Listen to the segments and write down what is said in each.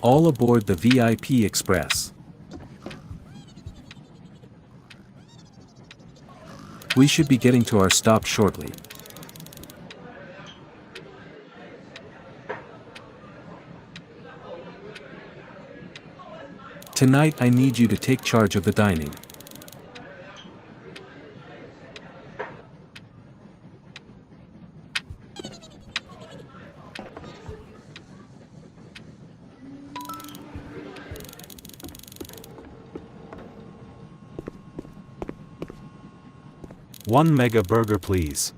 All aboard the VIP Express. We should be getting to our stop shortly. Tonight I need you to take charge of the dining. One mega burger, please.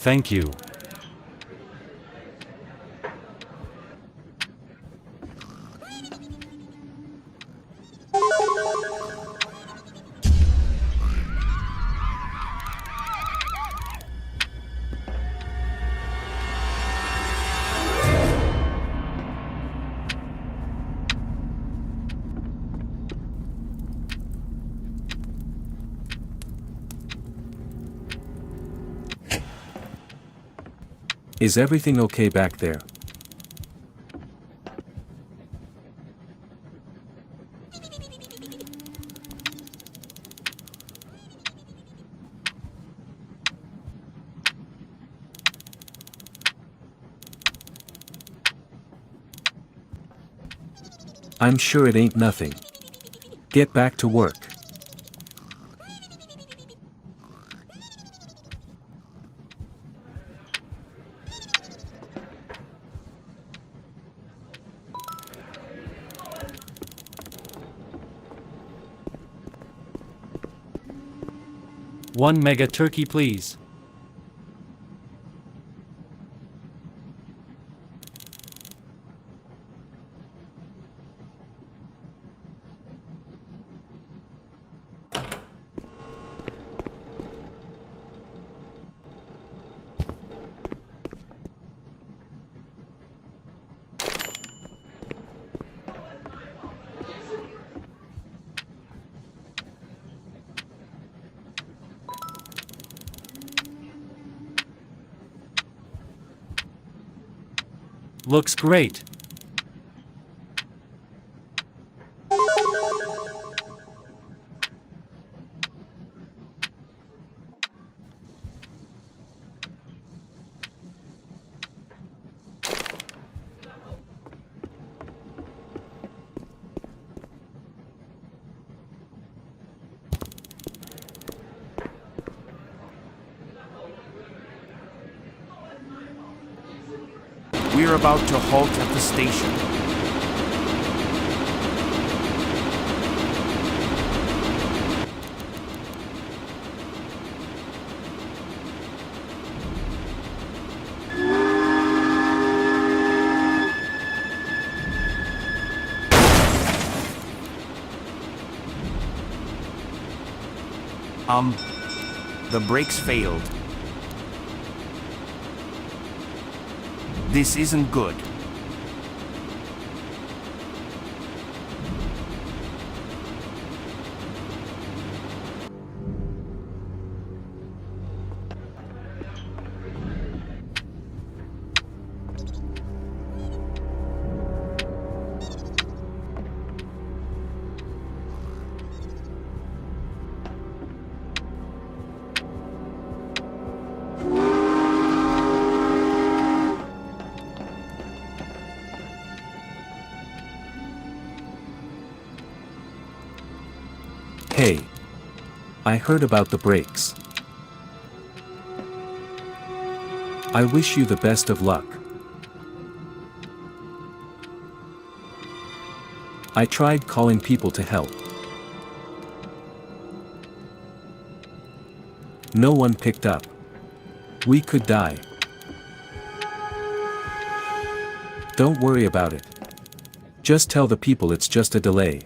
Thank you. Is everything okay back there? I'm sure it ain't nothing. Get back to work. One mega turkey, please. Looks great. We're about to halt at the station. The brakes failed. This isn't good. Hey. I heard about the brakes. I wish you the best of luck. I tried calling people to help. No one picked up. We could die. Don't worry about it. Just tell the people it's just a delay.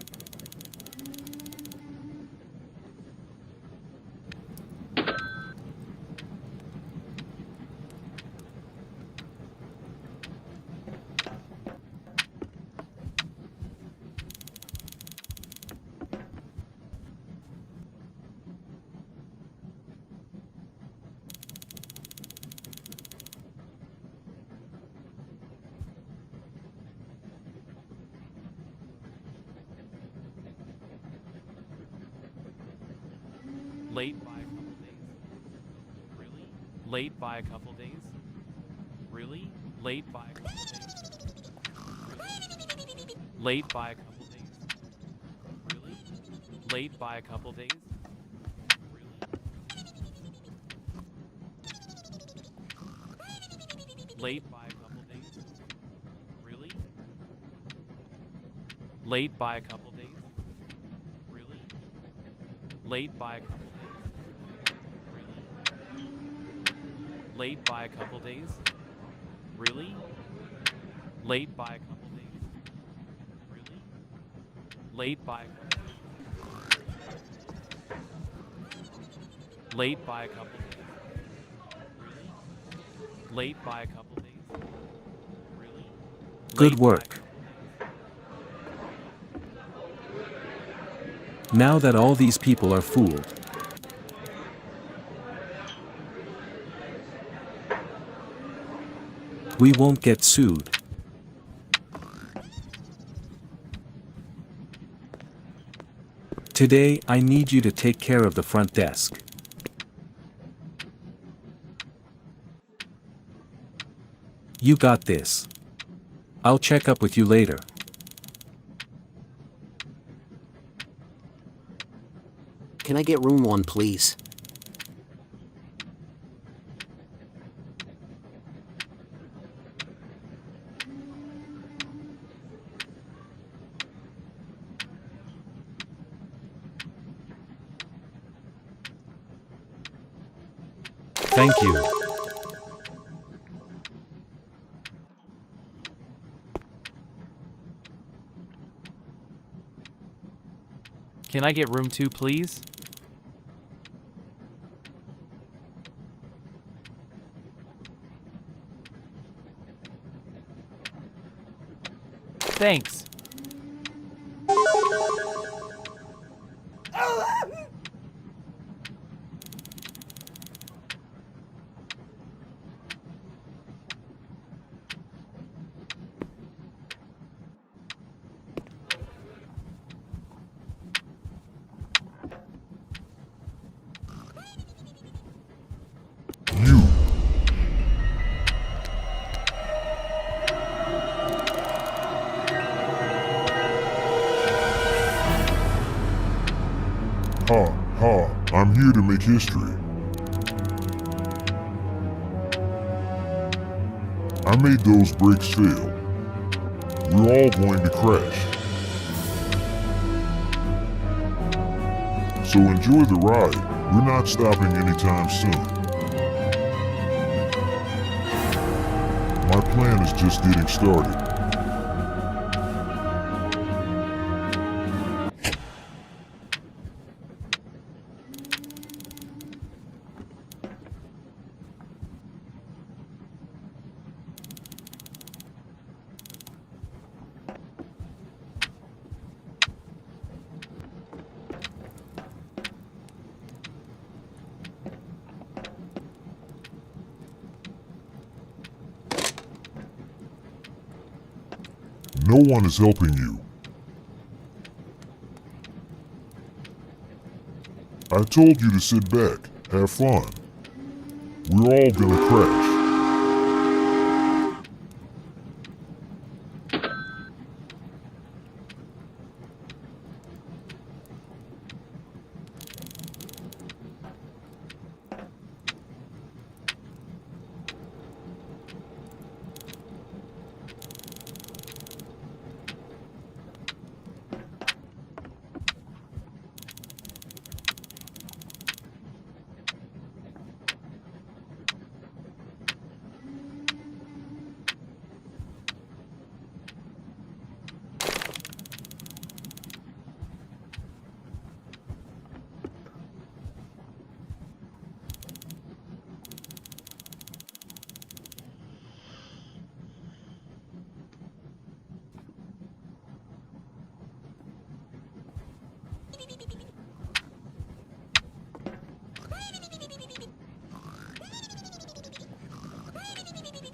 Late by a couple days? Really? Late by a couple days? Really? Late by a couple days? Really? Late by a couple days? Really? Late by a couple days? Really? Late by a couple days? Really? Late by a couple days? Really? Late by a couple days? Late by a couple days? Really? Late by a couple days? Really? Late by a couple days? Late by a couple days? Really? Late by a couple days? Really? Good Late by a work. couple days? Now that all these people are fooled. We won't get sued. Today, I need you to take care of the front desk. You got this. I'll check up with you later. Can I get room 1, please? Thank you. Can I get room 2, please? Thanks. You. Ha, ha, I'm here to make history. I made those brakes fail. We're all going to crash. So enjoy the ride. We're not stopping anytime soon. My plan is just getting started. No one is helping you. I told you to sit back, have fun. We're all gonna crash.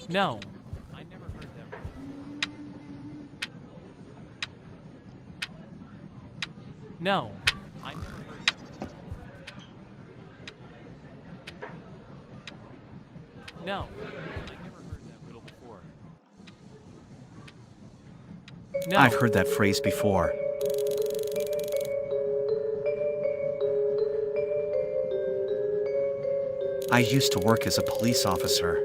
No, I never heard that. No, I never heard that. No, I never heard that riddle before. No. I've heard that phrase before. I used to work as a police officer.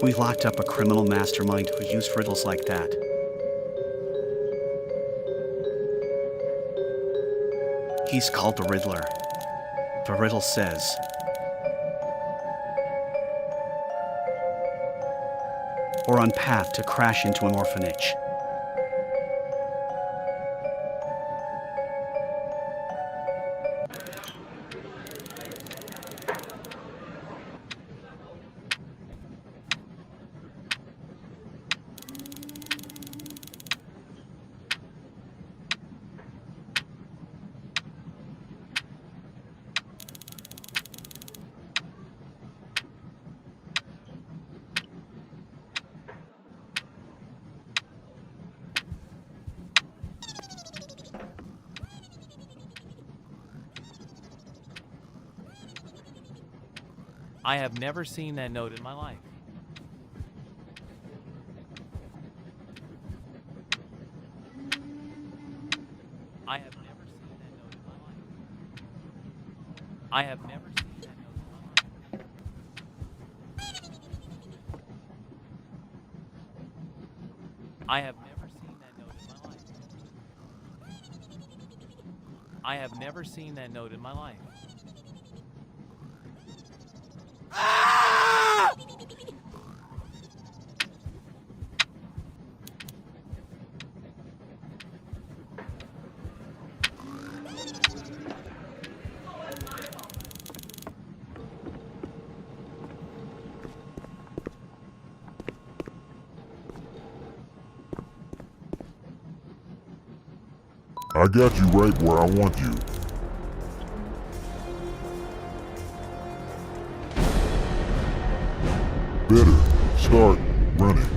We locked up a criminal mastermind who used riddles like that. He's called the Riddler. The riddle says, "Or on path to crash into an orphanage." I have never seen that note in my life. I have never seen that note in my life. I have never seen that note in my life. I have never seen that note in my life. I have never seen that note in my life. I got you right where I want you. Better start running.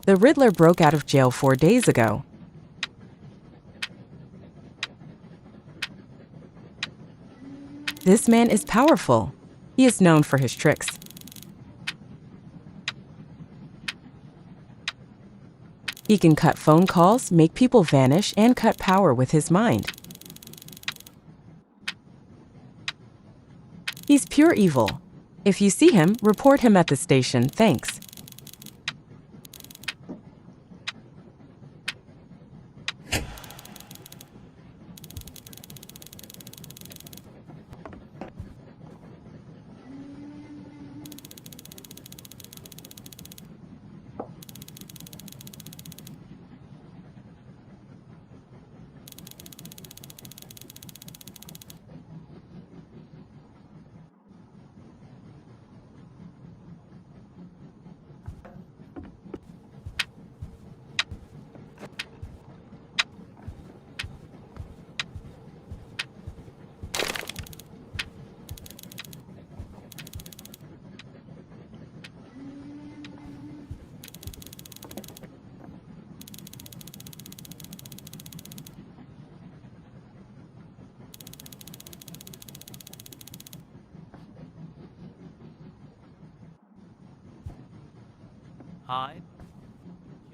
The Riddler broke out of jail 4 days ago. This man is powerful. He is known for his tricks. He can cut phone calls, make people vanish, and cut power with his mind. He's pure evil. If you see him, report him at the station. Thanks. Hide.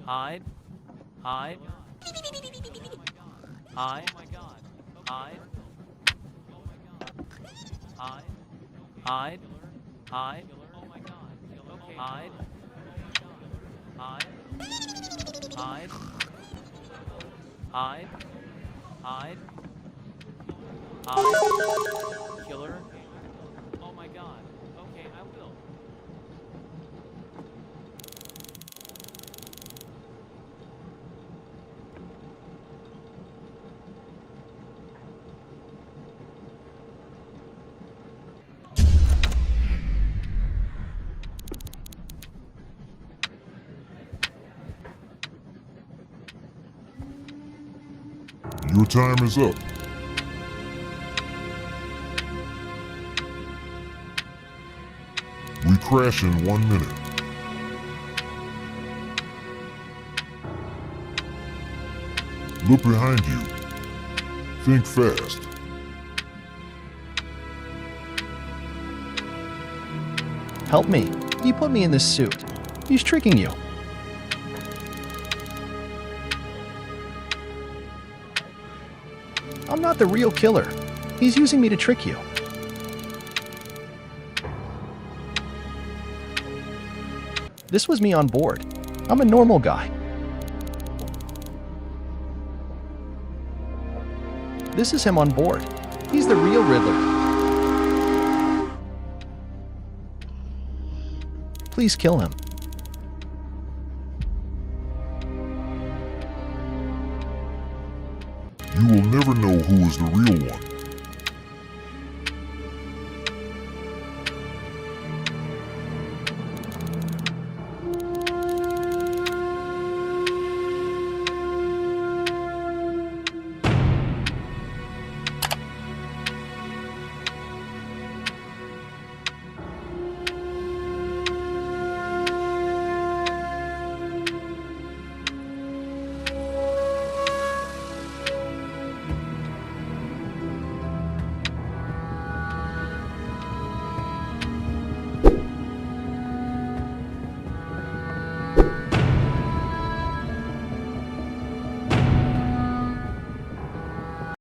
Hide. Hide. Hide. Oh my god. Hide. Oh my god. Hide. Hide. Hide. Oh my god. Hide. Hide. Hide. Hide. Hide. Hide. Killer. Oh my god. Okay, I will. Your time is up. We crash in 1 minute. Look behind you. Think fast. Help me. He put me in this suit. He's tricking you. I'm not the real killer. He's using me to trick you. This was me on board. I'm a normal guy. This is him on board. He's the real Riddler. Please kill him. You will never know who is the real one.